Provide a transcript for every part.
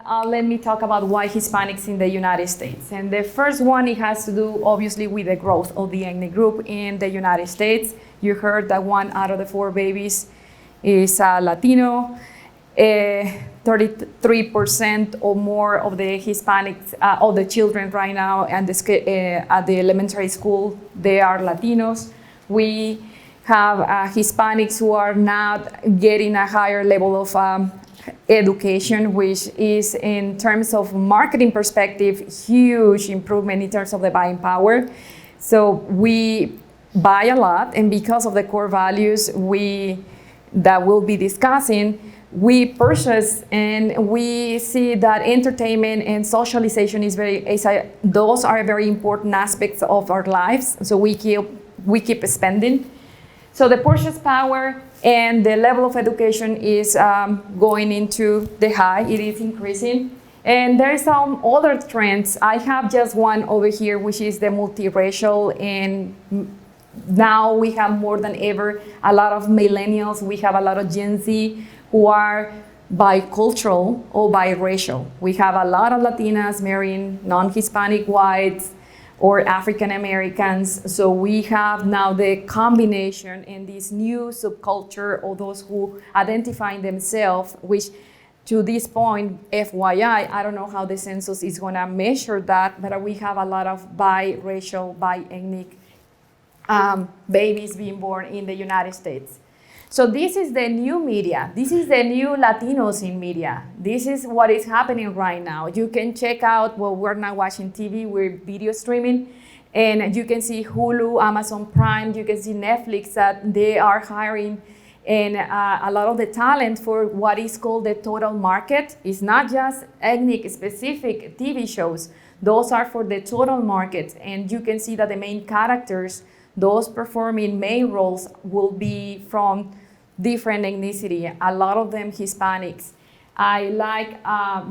Let me talk about why Hispanics in the United States. And the first one, it has to do obviously with the growth of the ethnic group in the United States. You heard that 1 out of the 4 babies is Latino. 33% or more of the Hispanics, of the children right now at the elementary school, they are Latinos. We have Hispanics who are not getting a higher level of education, which is, in terms of marketing perspective, huge improvement in terms of the buying power. So we buy a lot, and because of the core values that we'll be discussing, we purchase, and we see that entertainment and socialization those are very important aspects of our lives. So we keep spending. So the purchase power and the level of education is going into the high. It is increasing. And there are some other trends. I have just one over here, which is the multiracial. And now we have more than ever a lot of millennials. We have a lot of Gen Z who are bicultural or biracial. We have a lot of Latinas marrying non-Hispanic whites or African Americans. So we have now the combination in this new subculture of those who identify themselves, which to this point, FYI, I don't know how the census is gonna measure that, but we have a lot of biracial, bi-ethnic babies being born in the United States. So this is the new media. This is the new Latinos in media. This is what is happening right now. You can check out, well, we're not watching TV, we're video streaming. And you can see Hulu, Amazon Prime, you can see Netflix that they are hiring and a lot of the talent for what is called the total market. It's not just ethnic specific TV shows. Those are for the total market. And you can see that the main characters, those performing main roles, will be from different ethnicity, a lot of them Hispanics. I like,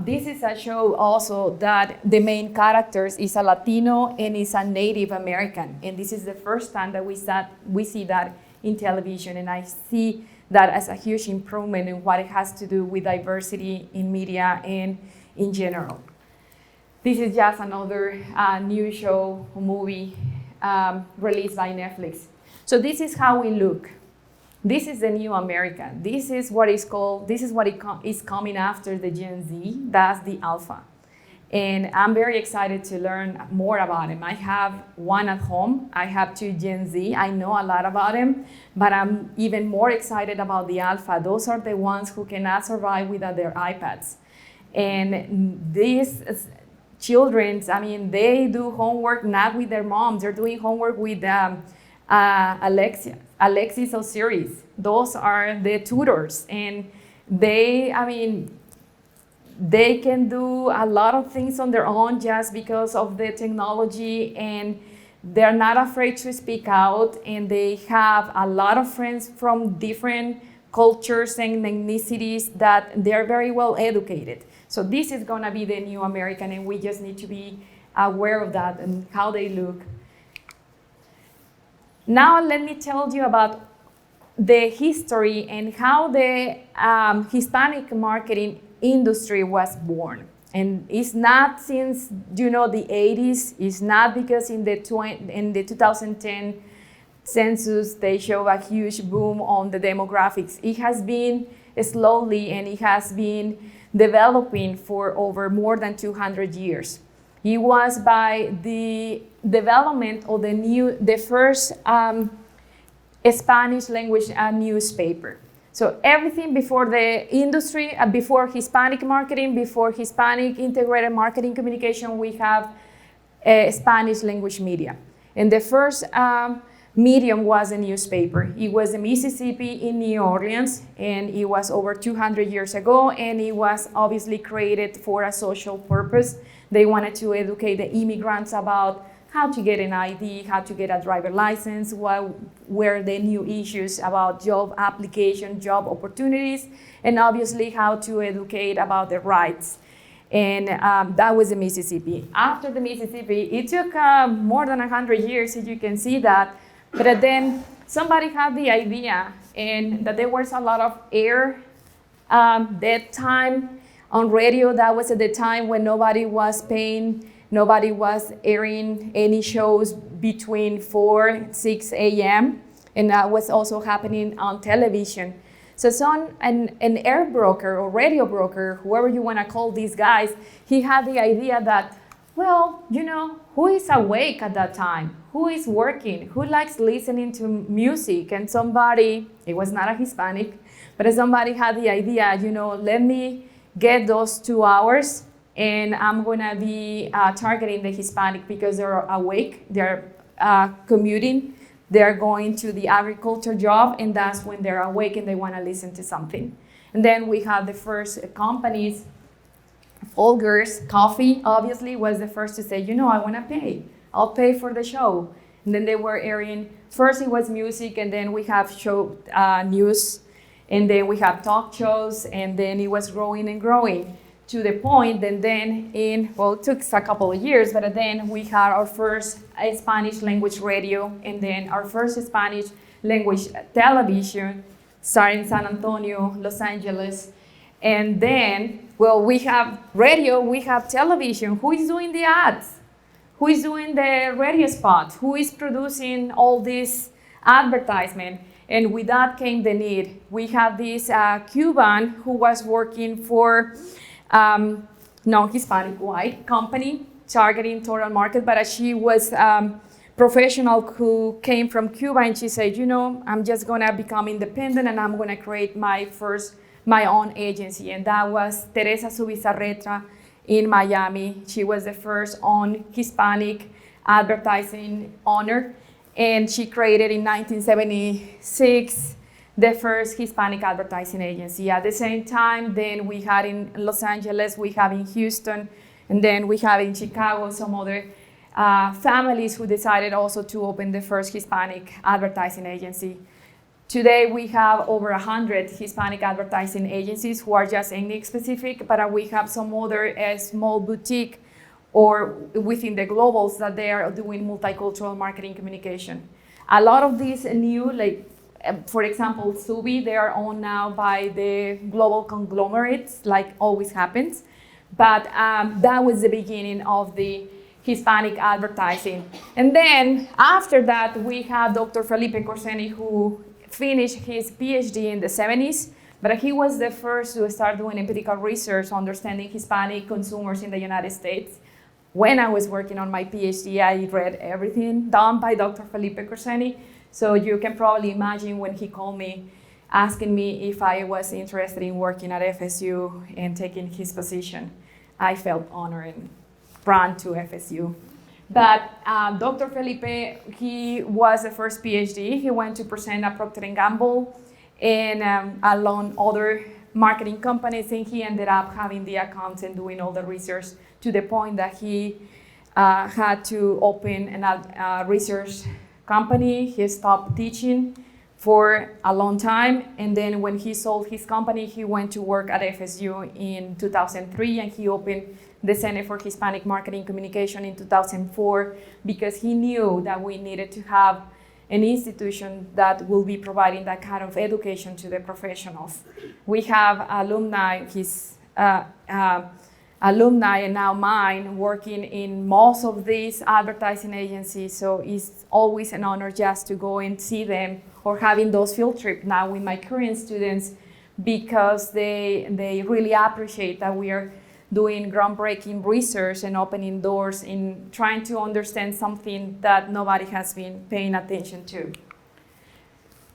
this is a show also that the main characters is a Latino and is a Native American. And this is the first time that we see that in television. And I see that as a huge improvement in what it has to do with diversity in media and in general. This is just another new show, movie released by Netflix. So this is how we look. This is the new America. This is what is coming after the Gen Z. That's the Alpha. And I'm very excited to learn more about him. I have one at home. I have 2 Gen Z. I know a lot about him, but I'm even more excited about the Alpha. Those are the ones who cannot survive without their iPads. And these children, I mean, they do homework not with their moms. They're doing homework with Alexis or Siri's. Those are the tutors. And they can do a lot of things on their own just because of the technology, and they're not afraid to speak out, and they have a lot of friends from different cultures and ethnicities that they're very well educated. So this is gonna be the new American, and we just need to be aware of that and how they look. Now let me tell you about the history and how the Hispanic marketing industry was born. And it's not since, the 80s. It's not because in the 2010 census, they show a huge boom on the demographics. It has been slowly, and it has been developing for over more than 200 years. It was by the development of the first Spanish language newspaper. So everything before the industry, before Hispanic marketing, before Hispanic integrated marketing communication, we have Spanish language media. And the first medium was a newspaper. It was the Mississippi in New Orleans, and it was over 200 years ago, and it was obviously created for a social purpose. They wanted to educate the immigrants about how to get an ID, how to get a driver license, what were the new issues about job application, job opportunities, and obviously how to educate about the rights. And that was the Mississippi. After the Mississippi, it took more than 100 years, as you can see that, but then somebody had the idea, and that there was a lot of air, dead time, On radio, that was at the time when nobody was airing any shows between 4 and 6 a.m. And that was also happening on television. So an air broker or radio broker, whoever you want to call these guys, he had the idea that, well, who is awake at that time? Who is working? Who likes listening to music? And somebody, it was not a Hispanic, but somebody had the idea, let me get those 2 hours and I'm gonna be targeting the Hispanic because they're awake, they're commuting, they're going to the agriculture job, and that's when they're awake and they wanna listen to something. And then we had the first companies. Folgers Coffee, obviously, was the first to say, I want to pay. I'll pay for the show. And then they were airing, first it was music, and then we have show news, and then we have talk shows, and then it was growing and growing to the point that then it took a couple of years, but then we had our first Spanish language radio, and then our first Spanish language television, starting in San Antonio, Los Angeles. And then, we have radio, we have television. Who is doing the ads? Who is doing the radio spots? Who is producing all this advertisement? And with that came the need. We have this Cuban who was working for non-Hispanic white company targeting total market, but she was professional who came from Cuba, and she said, I'm just gonna become independent and I'm gonna create my own agency, and that was Teresa Subizarreta in Miami. She was the first Hispanic advertising owner, and she created in 1976 the first Hispanic advertising agency. At the same time, then we had in Los Angeles, we have in Houston, and then we have in Chicago some other families who decided also to open the first Hispanic advertising agency. Today, we have over 100 Hispanic advertising agencies who are just ethnic specific, but we have some other small boutique or within the globals that they are doing multicultural marketing communication. A lot of these new, for example, Subi, they are owned now by the global conglomerates, like always happens. But that was the beginning of the Hispanic advertising. And then after that, we have Dr. Felipe Corseni, who finished his Ph.D. in the 70s, but he was the first to start doing empirical research understanding Hispanic consumers in the United States. When I was working on my Ph.D., I read everything done by Dr. Felipe Corseni, so you can probably imagine when he called me asking me if I was interested in working at FSU and taking his position. I felt honored and ran to FSU. But Dr. Felipe, he was the first PhD. He went to present at Procter & Gamble and along other marketing companies, and he ended up having the accounts and doing all the research to the point that he had to open a research company. He stopped teaching for a long time, and then when he sold his company, he went to work at FSU in 2003, and he opened the Center for Hispanic Marketing Communication in 2004 because he knew that we needed to have an institution that will be providing that kind of education to the professionals. We have alumni, his alumni and now mine, working in most of these advertising agencies, so it's always an honor just to go and see them or having those field trips now with my current students because they really appreciate that we are doing groundbreaking research and opening doors in trying to understand something that nobody has been paying attention to.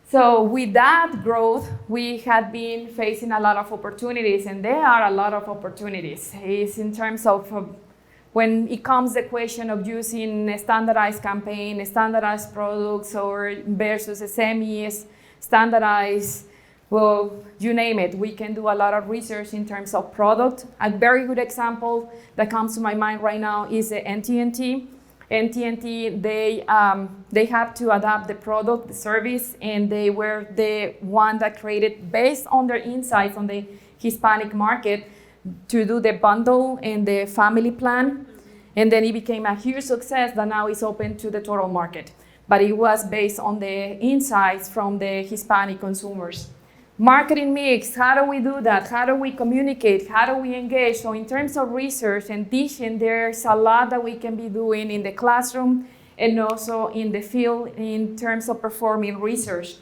So with that growth, we had been facing a lot of opportunities, and there are a lot of opportunities. It's in terms of when it comes the question of using a standardized campaign, standardized products, or versus a semi-standardized, well, you name it. We can do a lot of research in terms of product. A very good example that comes to my mind right now is the NTNT. NTNT, they have to adapt the product, the service, and they were the one that created, based on their insights on the Hispanic market, to do the bundle and the family plan. And then it became a huge success that now is open to the total market. But it was based on the insights from the Hispanic consumers. Marketing mix, how do we do that? How do we communicate? How do we engage? So in terms of research and teaching, there's a lot that we can be doing in the classroom and also in the field in terms of performing research.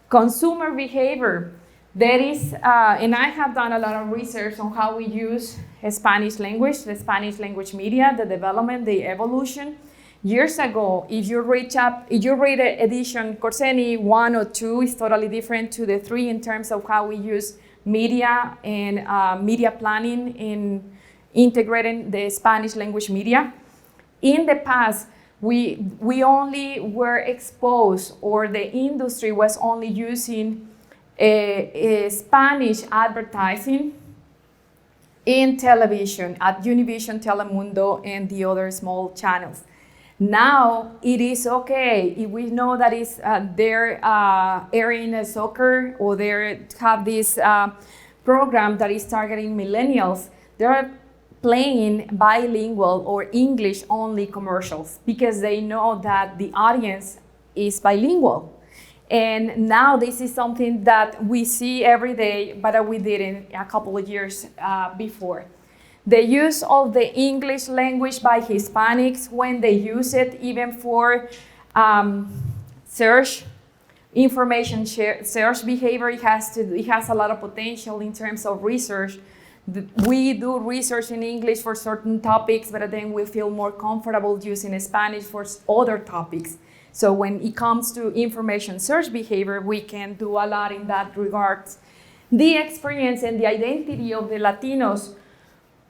Consumer behavior, there is, and I have done a lot of research on how we use Spanish language, the Spanish language media, the development, the evolution. Years ago, if you read edition Corseni 1 or 2 is totally different to the 3 in terms of how we use media and media planning in integrating the Spanish language media. In the past, we only were exposed, or the industry was only using Spanish advertising in television at Univision, Telemundo, and the other small channels. Now it is okay if we know that they're airing a soccer, or they have this program that is targeting millennials. They're playing bilingual or English only commercials because they know that the audience is bilingual. And now this is something that we see every day, but we didn't a couple of years before. The use of the English language by Hispanics, when they use it even for search, information search behavior, it has a lot of potential in terms of research. We do research in English for certain topics, but then we feel more comfortable using Spanish for other topics. So when it comes to information search behavior, we can do a lot in that regard. The experience and the identity of the Latinos,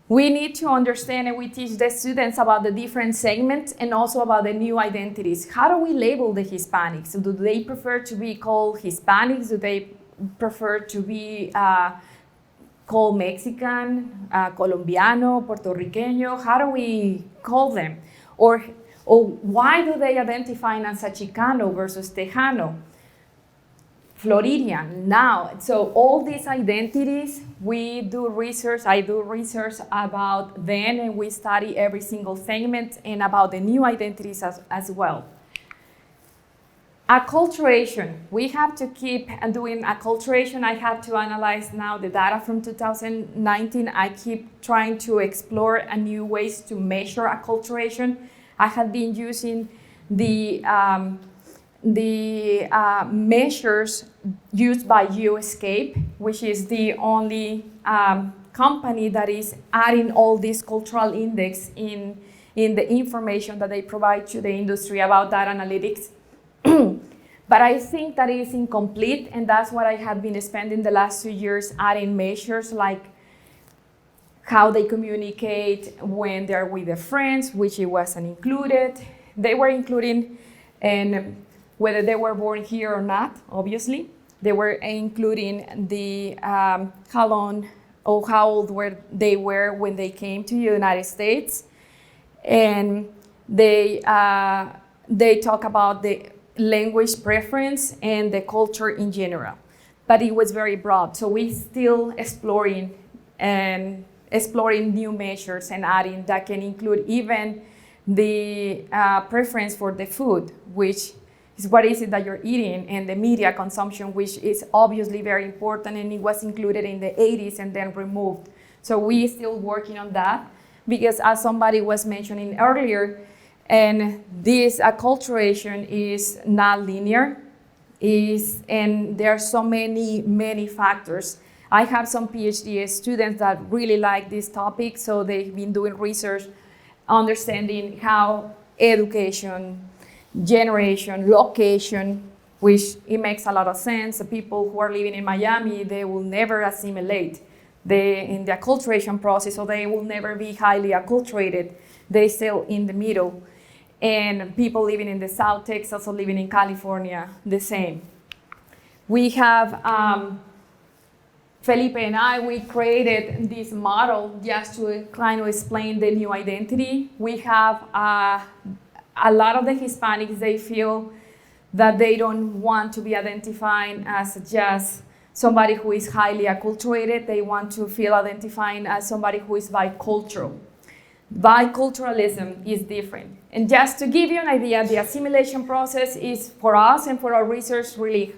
we need to understand, and we teach the students about the different segments and also about the new identities. How do we label the Hispanics? Do they prefer to be called Hispanics? Do they prefer to be called Mexican, Colombiano, Puerto Riqueño? How do we call them? Or why do they identify as a Chicano versus Tejano? Floridian now. So all these identities, we do research, I do research about them, and we study every single segment and about the new identities as well. Acculturation, we have to keep doing acculturation. I have to analyze now the data from 2019. I keep trying to explore new ways to measure acculturation. I have been using the measures used by UScape, which is the only company that is adding all these cultural index in the information that they provide to the industry about data analytics. But I think that is incomplete, and that's what I have been spending the last 2 years adding measures like how they communicate when they're with their friends, which it wasn't included. They were including, and whether they were born here or not, obviously. They were including the how long or how old they were when they came to the United States. And they talk about the language preference and the culture in general. But it was very broad. So we're still exploring new measures and adding that can include even the preference for the food, which is what is it that you're eating, and the media consumption, which is obviously very important, and it was included in the 80s and then removed. So we're still working on that because, as somebody was mentioning earlier, and this acculturation is not linear, and there are so many factors. I have some Ph.D. students that really like this topic, so they've been doing research, understanding how education, generation, location, which it makes a lot of sense. The people who are living in Miami, they will never assimilate in the acculturation process, so they will never be highly acculturated. They still in the middle. And people living in the South Texas or living in California, the same. We have Felipe and we created this model just to kind of explain the new identity. We have a lot of the Hispanics, they feel that they don't want to be identified as just somebody who is highly acculturated. They want to feel identifying as somebody who is bicultural. Biculturalism is different. And just to give you an idea, the assimilation process is, for us and for our research, really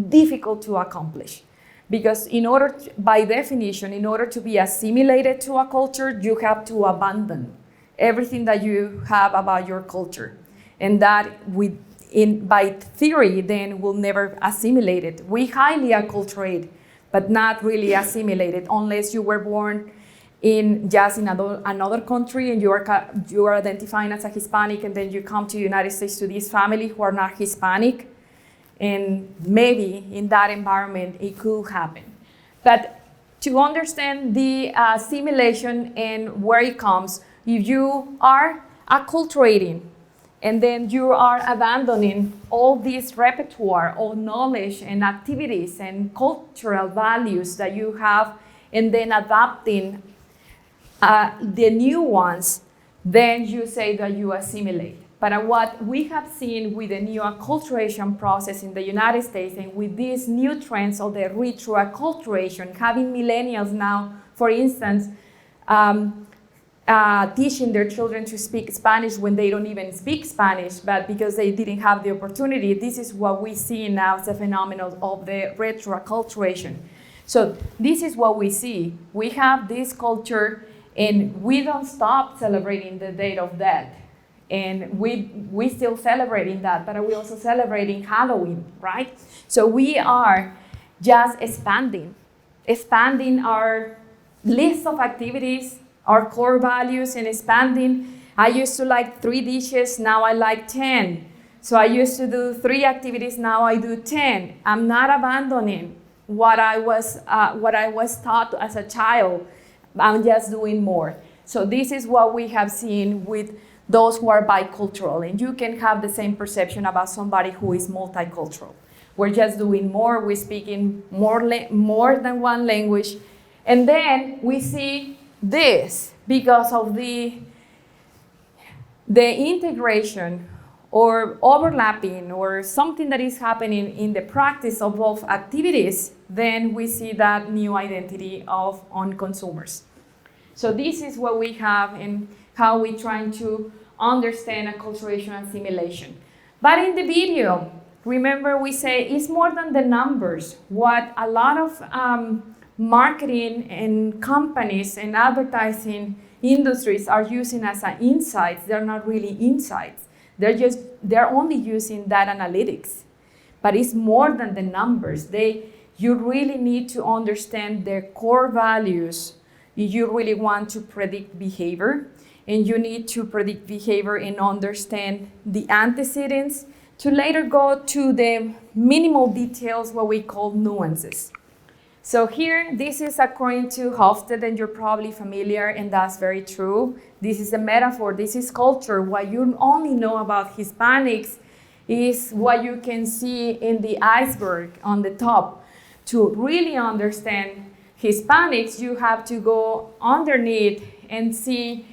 difficult to accomplish. Because by definition, in order to be assimilated to a culture, you have to abandon everything that you have about your culture. And that by theory, then will never assimilate it. We highly acculturate, but not really assimilate it, unless you were born in another country and you are identifying as a Hispanic, and then you come to the United States to this family who are not Hispanic, and maybe in that environment it could happen. But to understand the assimilation and where it comes, if you are acculturating and then you are abandoning all this repertoire of knowledge and activities and cultural values that you have, and then adapting the new ones, then you say that you assimilate. But what we have seen with the new acculturation process in the United States, and with these new trends of the retro-acculturation, having millennials now, for instance, teaching their children to speak Spanish when they don't even speak Spanish, but because they didn't have the opportunity, this is what we see now as a phenomenon of the retro-acculturation. So this is what we see. We have this culture, and we don't stop celebrating the date of death. And we still celebrating that, but we're also celebrating Halloween, right? So we are just expanding our list of activities, our core values, and expanding. I used to like 3 dishes, now I like 10. So I used to do 3 activities, now I do 10. I'm not abandoning what I was taught as a child. I'm just doing more. So this is what we have seen with those who are bicultural, and you can have the same perception about somebody who is multicultural. We're just doing more, we're speaking more than one language, and then we see this because of the integration or overlapping or something that is happening in the practice of both activities, then we see that new identity on consumers. So this is what we have and how we're trying to understand acculturation and assimilation. But in the video, remember we say it's more than the numbers. What a lot of marketing and companies and advertising industries are using as insights, they're not really insights. They're only using data analytics. But it's more than the numbers. You really need to understand their core values. You really want to predict behavior, and you need to predict behavior and understand the antecedents to later go to the minimal details, what we call nuances. So here, this is according to Hofstede, and you're probably familiar, and that's very true. This is a metaphor, this is culture. What you only know about Hispanics is what you can see in the iceberg on the top. To really understand Hispanics, you have to go underneath and see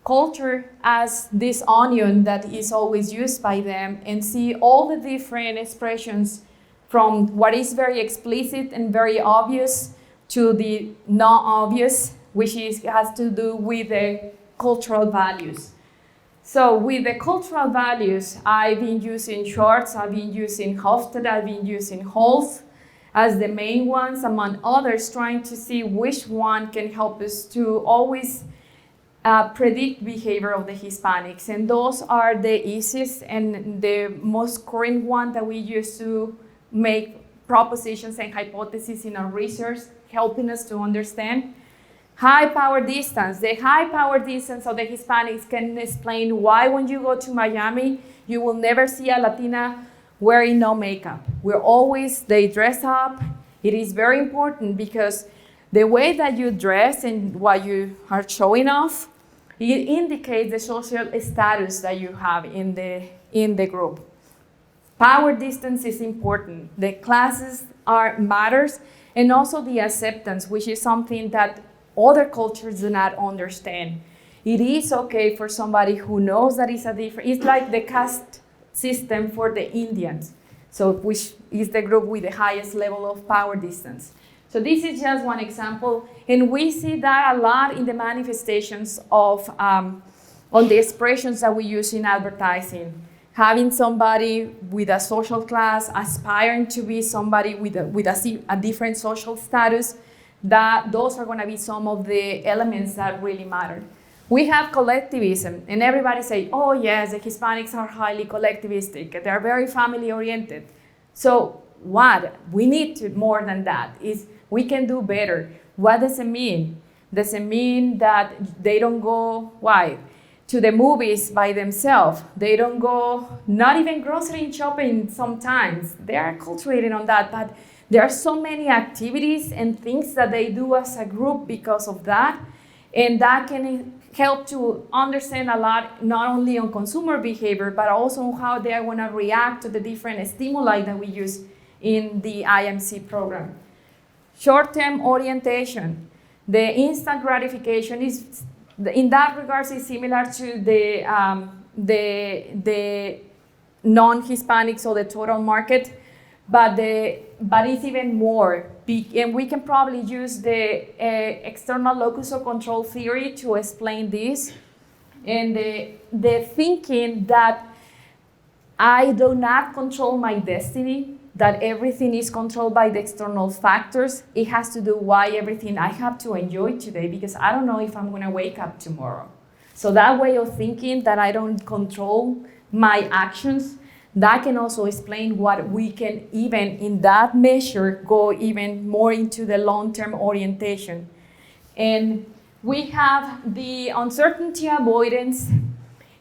culture as this onion that is always used by them, and see all the different expressions from what is very explicit and very obvious to the not obvious, which has to do with the cultural values. So with the cultural values, I've been using Schwartz, I've been using Hofstede, I've been using Holz as the main ones, among others, trying to see which one can help us to always predict behavior of the Hispanics. And those are the easiest and the most current one that we use to make propositions and hypotheses in our research, helping us to understand. High power distance. The high power distance of the Hispanics can explain why when you go to Miami, you will never see a Latina wearing no makeup. They dress up. It is very important because the way that you dress and what you are showing off, it indicates the social status that you have in the group. Power distance is important. The classes matters, and also the acceptance, which is something that other cultures do not understand. It is okay for somebody who knows that it's like the caste system for the Indians, so which is the group with the highest level of power distance. So this is just one example, and we see that a lot in the manifestations of on the expressions that we use in advertising. having somebody with a social class, aspiring to be somebody with a different social status, that those are going to be some of the elements that really matter. We have collectivism, and everybody say, oh yes, the Hispanics are highly collectivistic, they're very family oriented. So what? We need to more than that. We can do better. What does it mean? Does it mean that they don't go, why? To the movies by themselves? They don't go, not even grocery shopping sometimes. They are acculturated on that, but there are so many activities and things that they do as a group because of that, and that can help to understand a lot, not only on consumer behavior, but also on how they are going to react to the different stimuli that we use in the IMC program. Short-term orientation. The instant gratification is, in that regard, is similar to the non-Hispanics or the total market, but it's even more. And we can probably use the external locus of control theory to explain this. And the thinking that I do not control my destiny, that everything is controlled by the external factors. It has to do why everything I have to enjoy today, because I don't know if I'm going to wake up tomorrow. So that way of thinking that I don't control my actions, that can also explain what we can even in that measure go even more into the long-term orientation. And we have the uncertainty avoidance.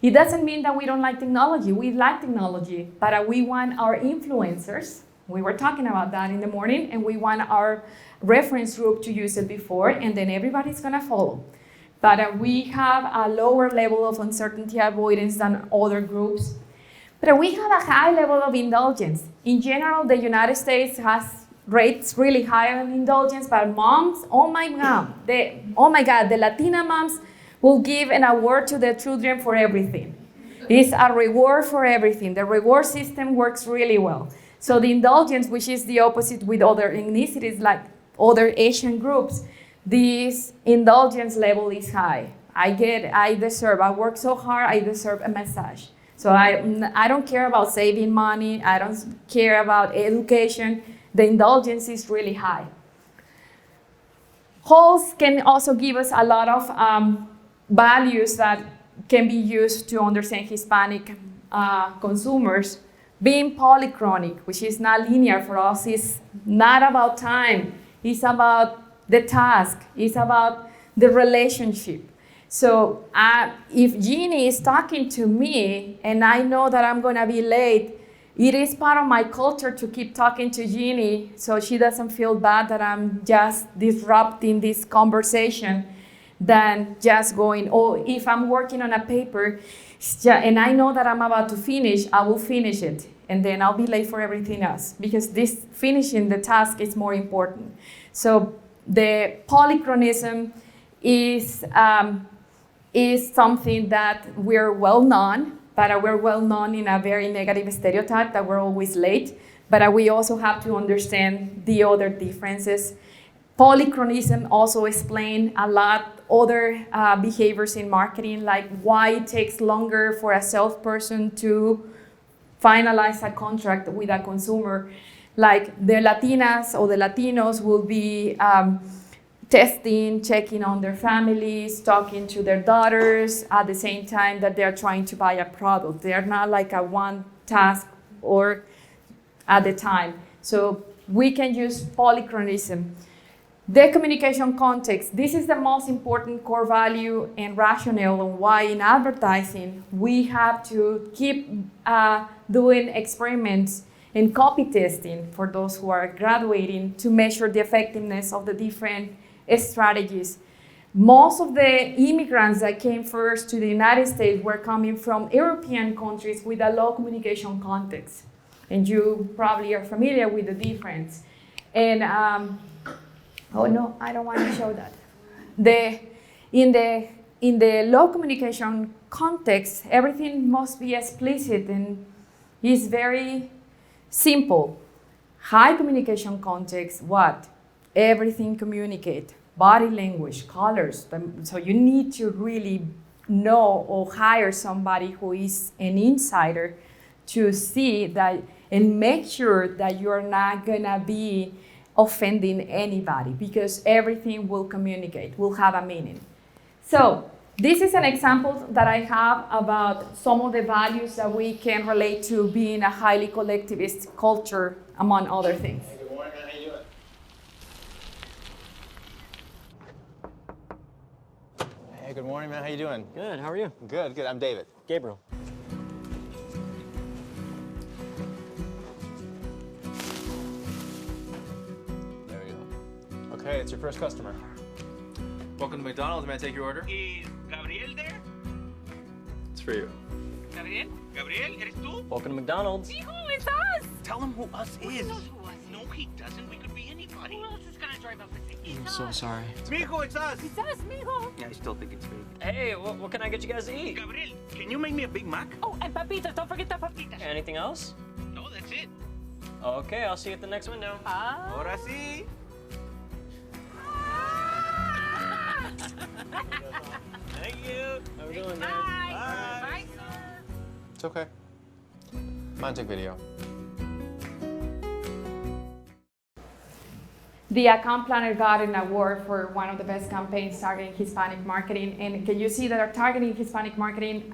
It doesn't mean that we don't like technology. We like technology, but we want our influencers. We were talking about that in the morning, and we want our reference group to use it before, and then everybody's gonna follow. But we have a lower level of uncertainty avoidance than other groups. But we have a high level of indulgence. In general, the United States has rates really high on indulgence, but moms, oh my God, the Latina moms will give an award to their children for everything. It's a reward for everything. The reward system works really well. So the indulgence, which is the opposite with other ethnicities like other Asian groups, this indulgence level is high. I work so hard, I deserve a massage. So I don't care about saving money, I don't care about education. The indulgence is really high. Halls can also give us a lot of values that can be used to understand Hispanic consumers. Being polychronic, which is not linear for us, is not about time. It's about the task. It's about the relationship. So if Jeannie is talking to me and I know that I'm going to be late, it is part of my culture to keep talking to Jeannie so she doesn't feel bad that I'm just disrupting this conversation than just going, oh, if I'm working on a paper and I know that I'm about to finish, I will finish it. And then I'll be late for everything else because this finishing the task is more important. So the polychronism is something that we're well known, but we're well known in a very negative stereotype that we're always late. But we also have to understand the other differences. Polychronism also explains a lot other behaviors in marketing, like why it takes longer for a salesperson to finalize a contract with a consumer. Like the Latinas or the Latinos will be testing, checking on their families, talking to their daughters at the same time that they're trying to buy a product. They're not like a one task or at a time. So we can use polychronism. The communication context. This is the most important core value and rationale on why in advertising we have to keep doing experiments and copy testing for those who are graduating to measure the effectiveness of the different strategies. Most of the immigrants that came first to the United States were coming from European countries with a low communication context. And you probably are familiar with the difference. And oh no, I don't want to show that. In the low communication context, everything must be explicit and is very simple. High communication context, what? Everything communicate, body language, colors. So you need to really know or hire somebody who is an insider to see that and make sure that you're not gonna be offending anybody, because everything will communicate, will have a meaning. So this is an example that I have about some of the values that we can relate to being a highly collectivist culture, among other things. Hey, good morning, man. How you doing? Hey, good morning, man. How you doing? Good, how are you? Good, good. I'm David. Gabriel. There we go. Okay, it's your first customer. Welcome to McDonald's. May I take your order? ¿Y Gabriel there? It's for you. ¿Gabriel? ¿Gabriel, eres tú? Welcome to McDonald's. Hijo, it's us! Tell him who us He is. knows who us. No, he doesn't. We could be anybody. Who else is gonna drive up and say, I'm it's so us? sorry. Mijo, it's us! It's us, mijo. Yeah, I still think it's fake. Hey, what can I get you guys to eat? Gabriel, can you make me a Big Mac? Oh, and papitas, don't forget the papitas. Anything else? No, that's it. Okay, I'll see you at the next window. Ah. Ahora sí. Thank you. How we doing, Bye. man? Bye, sir. It's okay. Mine took video. The Account Planner got an award for one of the best campaigns targeting Hispanic marketing. And can you see that are targeting Hispanic marketing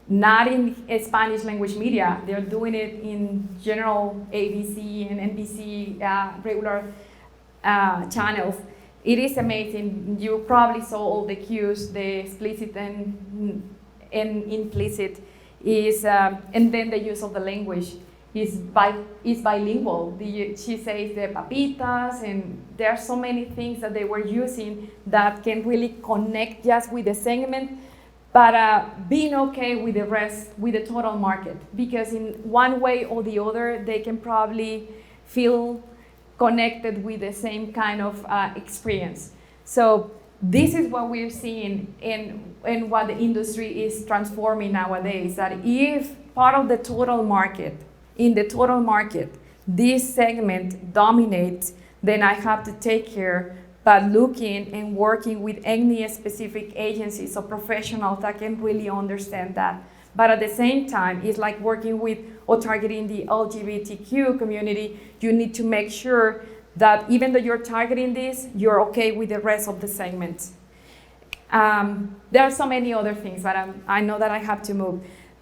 not in Spanish language media? They're doing it in general ABC and NBC regular channels. It is amazing. You probably saw all the cues, the explicit and implicit is, and then the use of the language is bilingual. She says the papitas, and there are so many things that they were using that can really connect just with the segment, but being okay with the rest, with the total market, because in one way or the other, they can probably feel connected with the same kind of experience. So this is what we're seeing in what the industry is transforming nowadays, that if part of the total market, in the total market, this segment dominates, then I have to take care by looking and working with any specific agencies or professionals that can really understand that. But at the same time, it's like working with or targeting the LGBTQ community. You need to make sure that even though you're targeting this, you're okay with the rest of the segment. There are so many other things, but I know that I have to move.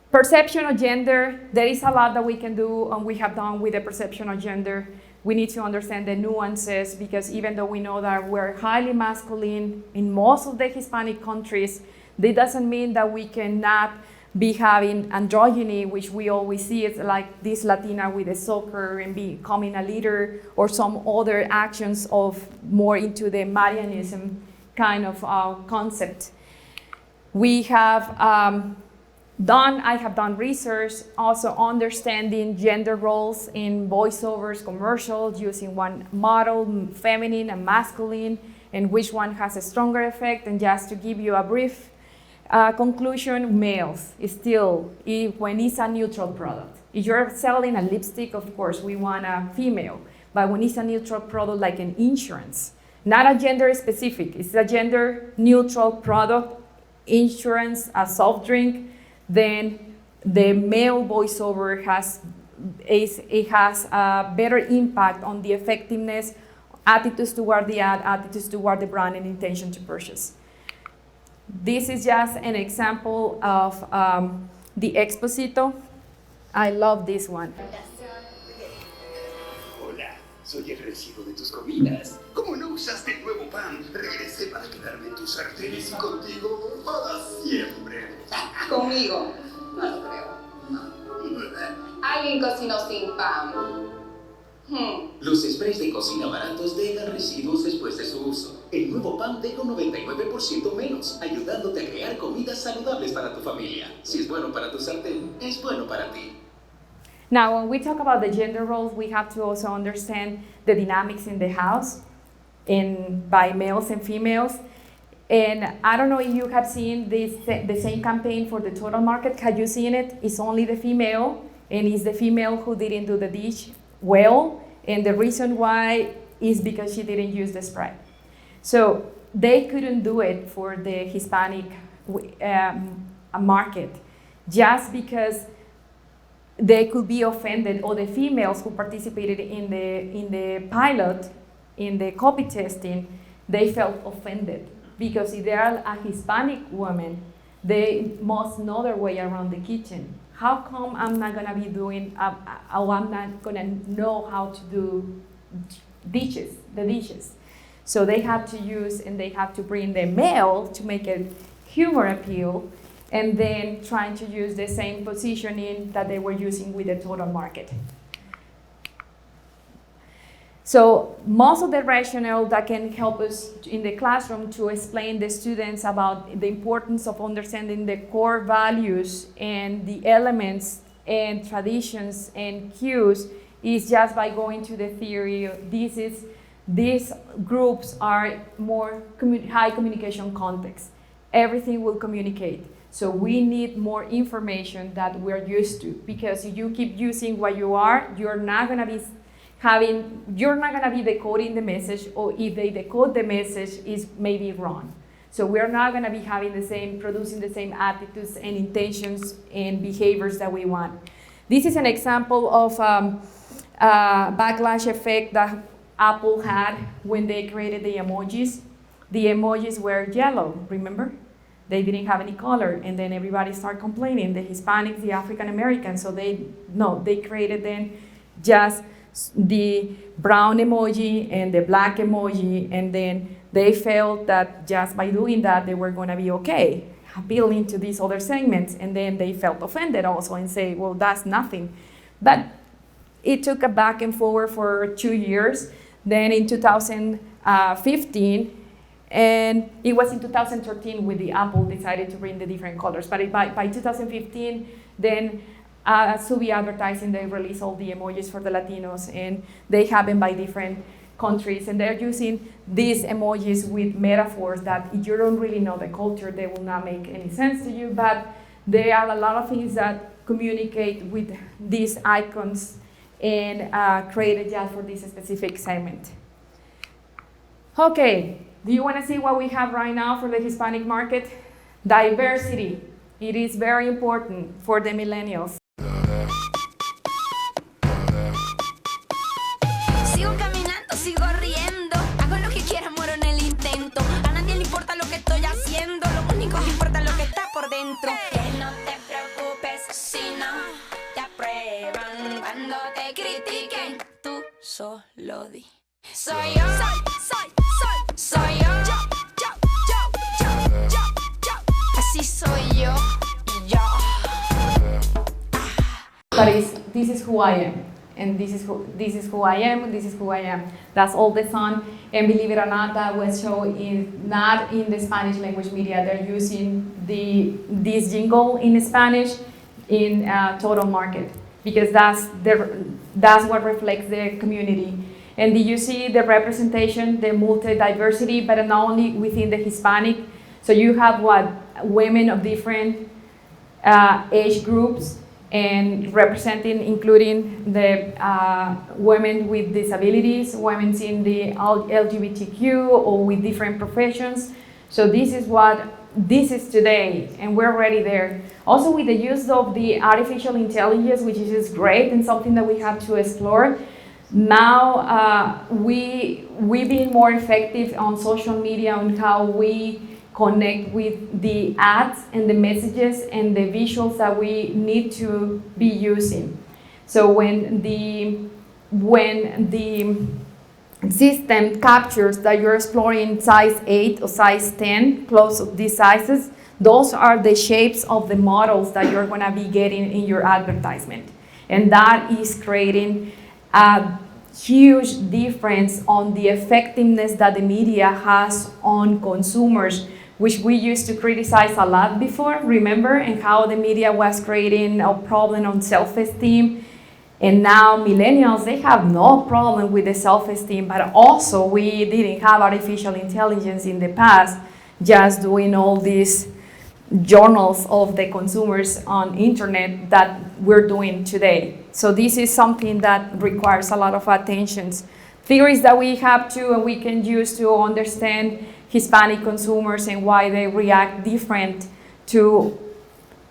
Perception of gender, there is a lot that we can do, and we have done with the perception of gender. We need to understand the nuances, because even though we know that we're highly masculine in most of the Hispanic countries, that doesn't mean that we cannot be having androgyny, which we always see. It's like this Latina with the soccer and becoming a leader, or some other actions of more into the Marianism kind of concept. We have I have done research also understanding gender roles in voiceovers, commercials, using one model, feminine and masculine, and which one has a stronger effect. And just to give you a brief conclusion, males is still, when it's a neutral product. If you're selling a lipstick, of course, we want a female. But when it's a neutral product like an insurance, not a gender specific, it's a gender neutral product, insurance, a soft drink, then the male voiceover has a better impact on the effectiveness, attitudes toward the ad, attitudes toward the brand, and intention to purchase. This is just an example of the Exposito. I love this one. Hola, soy el recibo de tus comidas. Como no usaste el nuevo pan, regresé para quedarme en tus sartenes y contigo para siempre. Conmigo, no lo creo. Alguien cocinó sin pan. Los sprays de cocina baratos dejan residuos después de su uso. El nuevo pan deja un 99% menos, ayudándote a crear comidas saludables para tu familia. Si es bueno para tu sartén, es bueno para ti. Now, when we talk about the gender roles, we have to also understand the dynamics in the house by males and females. And I don't know if you have seen the same campaign for the total market. Have you seen it? It's only the female, and it's the female who didn't do the dish well. And the reason why is because she didn't use the spray. So they couldn't do it for the Hispanic market, just because they could be offended, or the females who participated in the pilot, in the copy testing, they felt offended because if they are a Hispanic woman, they must know their way around the kitchen. How come I'm not gonna be doing, or I'm not gonna know how to do the dishes? So they have to use, and they have to bring the male to make a humor appeal, and then trying to use the same positioning that they were using with the total market. So most of the rationale that can help us in the classroom to explain the students about the importance of understanding the core values and the elements and traditions and cues is just by going to the theory. These groups are more high communication context. Everything will communicate. So we need more information that we're used to, because if you keep using what you are, you're not gonna be decoding the message, or if they decode the message, is maybe wrong. So we're not gonna be producing the same attitudes and intentions and behaviors that we want. This is an example of backlash effect that Apple had when they created the emojis. The emojis were yellow, remember? They didn't have any color, and then everybody started complaining, the Hispanics, the African Americans, so they created then just the brown emoji and the black emoji, and then they felt that just by doing that, they were gonna be okay, appealing to these other segments, and then they felt offended also and say, well, that's nothing. But it took a back and forward for 2 years. Then in 2015, and it was in 2013 when the Apple decided to bring the different colors. But by 2015, then Subi Advertising, they released all the emojis for the Latinos, and they happen by different countries. And they're using these emojis with metaphors that if you don't really know the culture, they will not make any sense to you. But there are a lot of things that communicate with these icons and created just for this specific segment. Okay. Do you want to see what we have right now for the Hispanic market? Diversity. It is very important for the millennials. Sigo caminando, sigo riendo. Hago lo que quiera, muero en el intento. A nadie le importa lo que estoy haciendo. Lo único que importa es lo que está por dentro. Que no te preocupes si no te aprueban. Cuando te critiquen, tú solo di. Soy yo, soy yo. Así soy yo y yo. But this is who I am, and this is who I am, and this is who I am. That's all the sun. And believe it or not, that was shown not in the Spanish language media. They're using this jingle in Spanish in total market, because that's what reflects the community. And do you see the representation, the multi-diversity, but not only within the Hispanic? So you have women of different age groups, and representing, including the women with disabilities, women in the LGBTQ, or with different professions. So this is today, and we're already there. Also with the use of the artificial intelligence, which is great and something that we have to explore. Now we've been more effective on social media on how we connect with the ads and the messages and the visuals that we need to be using. So when the system captures that you're exploring size 8 or size 10, close to these sizes, those are the shapes of the models that you're going to be getting in your advertisement. And that is creating a huge difference on the effectiveness that the media has on consumers, which we used to criticize a lot before, remember, and how the media was creating a problem on self-esteem. And now millennials, they have no problem with the self-esteem, but also we didn't have artificial intelligence in the past, just doing all these journals of the consumers on internet that we're doing today. So this is something that requires a lot of attention. Theories that we have to and we can use to understand Hispanic consumers and why they react different to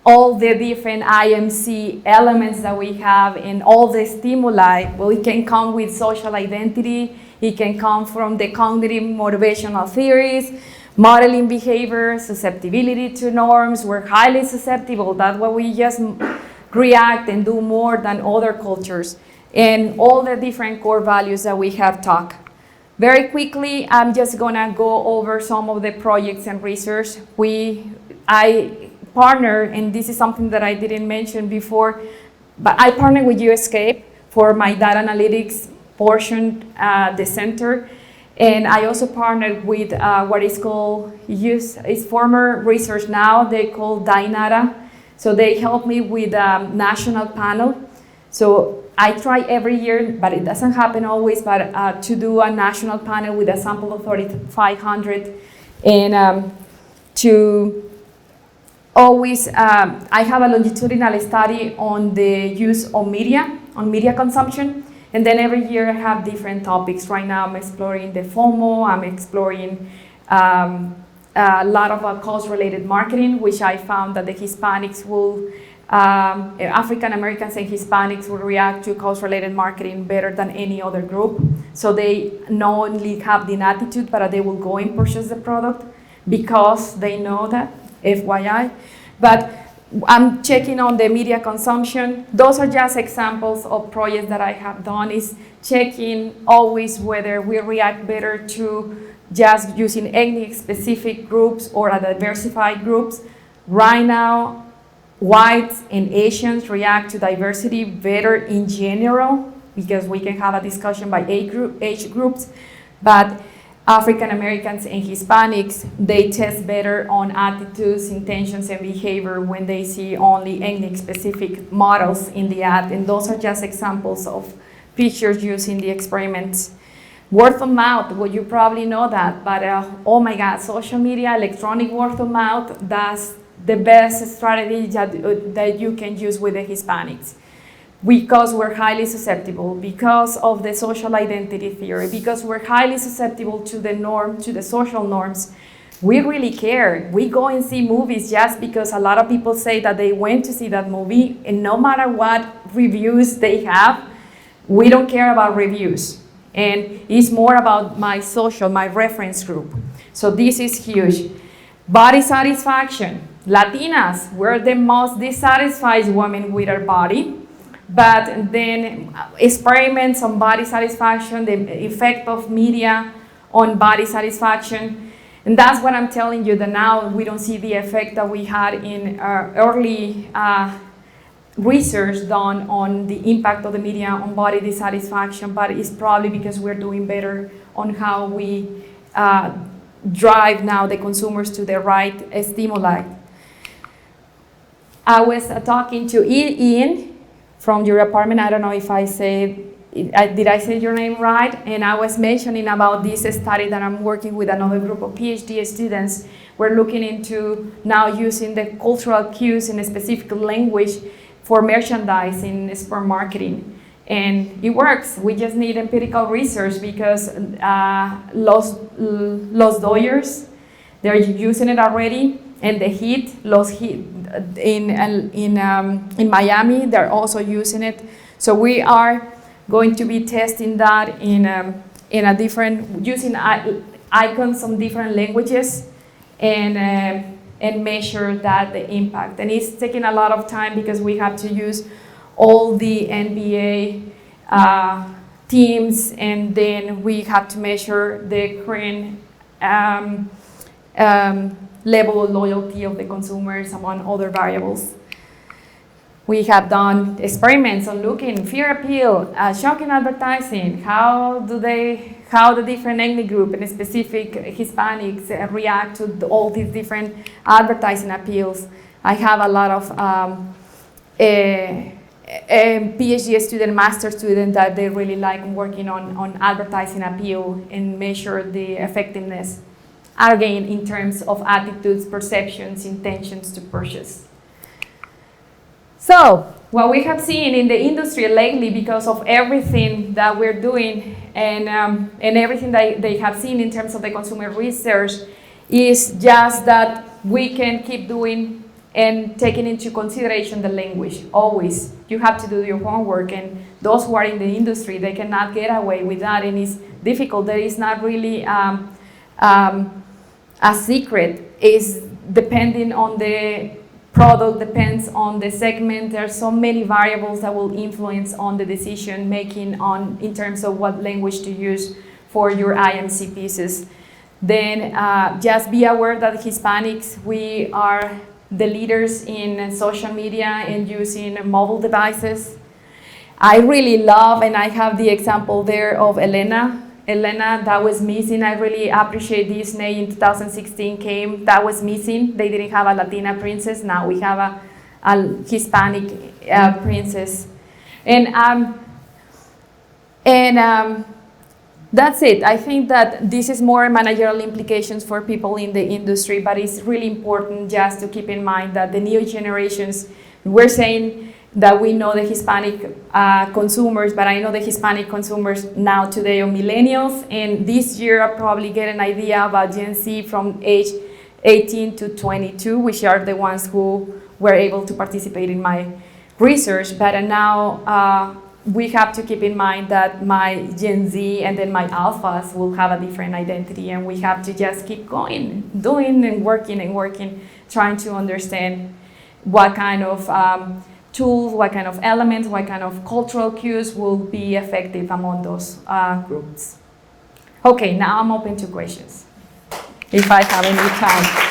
all the different IMC elements that we have and all the stimuli. Well, it can come with social identity, it can come from the cognitive motivational theories, modeling behavior, susceptibility to norms. We're highly susceptible. That's why we just react and do more than other cultures. And all the different core values that we have talked. Very quickly, I'm just gonna go over some of the projects and research. I partner, and this is something that I didn't mention before, but I partner with UScape for my data analytics portion, the center. And I also partnered with what is called, it's former research now, they call Dainara. So they help me with a national panel. So I try every year, but it doesn't happen always, but to do a national panel with a sample of 3,500 and to always, I have a longitudinal study on the use of media, on media consumption. And then every year I have different topics. Right now I'm exploring the FOMO, I'm exploring a lot of cause-related marketing, which I found that the Hispanics will, African Americans and Hispanics will react to cause-related marketing better than any other group. So they not only have the attitude, but they will go and purchase the product because they know that, FYI. But I'm checking on the media consumption. Those are just examples of projects that I have done, is checking always whether we react better to just using ethnic specific groups or a diversified groups. Right now, whites and Asians react to diversity better in general, because we can have a discussion by age groups, but African Americans and Hispanics, they test better on attitudes, intentions, and behavior when they see only ethnic specific models in the ad. And those are just examples of pictures used in the experiments. Word of mouth, well, you probably know that, but oh my God, social media, electronic word of mouth, that's the best strategy that you can use with the Hispanics. Because we're highly susceptible, because of the social identity theory, because we're highly susceptible to the norm, to the social norms, we really care. We go and see movies just because a lot of people say that they went to see that movie, and no matter what reviews they have, we don't care about reviews. And it's more about my social, my reference group. So this is huge. Body satisfaction. Latinas, we're the most dissatisfied women with our body. But then experiments on body satisfaction, the effect of media on body satisfaction. And that's what I'm telling you, that now we don't see the effect that we had in early research done on the impact of the media on body dissatisfaction, but it's probably because we're doing better on how we drive now the consumers to the right stimuli. I was talking to Ian from your apartment. I don't know if I said, did I say your name right? And I was mentioning about this study that I'm working with another group of Ph.D. students. We're looking into now using the cultural cues in a specific language for merchandising, for marketing. And it works. We just need empirical research, because Los Doyers, they're using it already. And the Heat, in Miami, they're also using it. So we are going to be testing that in a different, using icons from different languages, and measure that the impact. And it's taking a lot of time because we have to use all the NBA teams, and then we have to measure the current level of loyalty of the consumers, among other variables. We have done experiments on looking fear appeal, shocking advertising, how the different ethnic group and specific Hispanics react to all these different advertising appeals. I have a lot of PhD student, master student that they really like working on advertising appeal and measure the effectiveness, again, in terms of attitudes, perceptions, intentions to purchase. So, what we have seen in the industry lately, because of everything that we're doing and everything that they have seen in terms of the consumer research, is just that we can keep doing and taking into consideration the language. Always, you have to do your homework, and those who are in the industry, they cannot get away with that, and it's difficult. There is not really a secret. Is depending on the product, depends on the segment. There are so many variables that will influence on the decision making in terms of what language to use for your IMC pieces. Then just be aware that Hispanics, we are the leaders in social media and using mobile devices. I really love, and I have the example there of Elena. Elena, that was missing. I really appreciate Disney in 2016 came, that was missing. They didn't have a Latina princess. Now we have a Hispanic princess. And that's it. I think that this is more managerial implications for people in the industry, but it's really important just to keep in mind that the new generations, we're saying that we know the Hispanic consumers, but I know the Hispanic consumers now today are millennials, and this year I'll probably get an idea about Gen Z from age 18 to 22, which are the ones who were able to participate in my research. But now we have to keep in mind that my Gen Z and then my alphas will have a different identity, and we have to just keep going, doing and working, trying to understand what kind of tools, what kind of elements, what kind of cultural cues will be effective among those groups. Okay, now I'm open to questions, if I have any time.